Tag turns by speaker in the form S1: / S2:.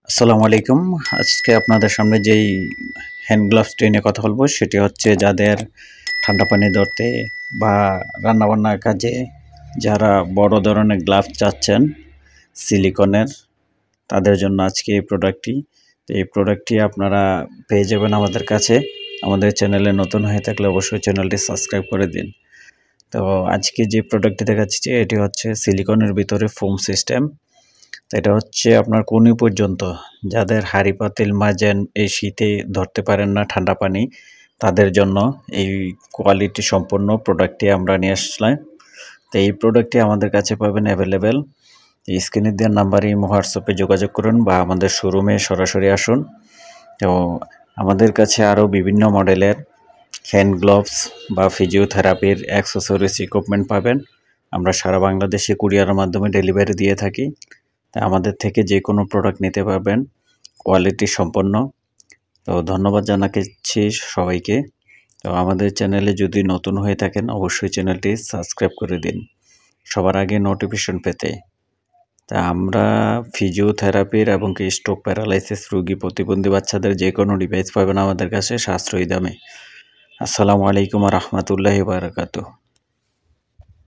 S1: আসসালামু আলাইকুম। আজকে আপনাদের সামনে যেই হ্যান্ড গ্লাভসটি নিয়ে কথা বলবো সেটি হচ্ছে যাদের ঠান্ডা পানি ধরতে বা রান্নাবান্নার কাজে যারা বড় ধরনের গ্লাভস চাচ্ছেন সিলিকনের, তাদের জন্য আজকে এই প্রোডাক্টটি। তো এই প্রোডাক্টটি আপনারা পেয়ে যাবেন আমাদের কাছে। আমাদের চ্যানেলে নতুন হয়ে থাকলে অবশ্যই চ্যানেলটি সাবস্ক্রাইব করে দিন। তো আজকে যে প্রোডাক্টটি দেখাচ্ছি এটি হচ্ছে সিলিকনের ভিতরে ফোম সিস্টেম। তো এটা হচ্ছে আপনার কোনি পর্যন্ত যাদের হাঁড়ি পাতিল মাজেন এই শীতে ধরতে পারেন না ঠান্ডা পানি, তাদের জন্য এই কোয়ালিটি সম্পন্ন প্রোডাক্টটি আমরা নিয়ে আসলাম। তো এই প্রোডাক্টটি আমাদের কাছে পাবেন অ্যাভেলেবেল। স্ক্রিনে দেওয়ার নাম্বারে হোয়াটসঅ্যাপে যোগাযোগ করুন বা আমাদের শোরুমে সরাসরি আসুন। তো আমাদের কাছে আরও বিভিন্ন মডেলের হ্যান্ড গ্লোভস বা ফিজিওথেরাপির অ্যাক্সেসরিজ ইকুইপমেন্ট পাবেন। আমরা সারা বাংলাদেশে কুরিয়ারের মাধ্যমে ডেলিভারি দিয়ে থাকি। তা আমাদের থেকে যে কোনো প্রোডাক্ট নিতে পারবেন কোয়ালিটি সম্পন্ন। তো ধন্যবাদ জানাচ্ছি সবাইকে। তো আমাদের চ্যানেলে যদি নতুন হয়ে থাকেন অবশ্যই চ্যানেলটি সাবস্ক্রাইব করে দিন সবার আগে নোটিফিকেশন পেতে। তা আমরা ফিজিওথেরাপির এবং কি স্ট্রোক প্যারালাইসিস রোগী, প্রতিবন্ধী বাচ্চাদের যে কোনো ডিভাইস পাবেন আমাদের কাছে সাশ্রয়ী দামে। আসসালামু আলাইকুম ওয়া রাহমাতুল্লাহি ওয়া বারাকাতুহু।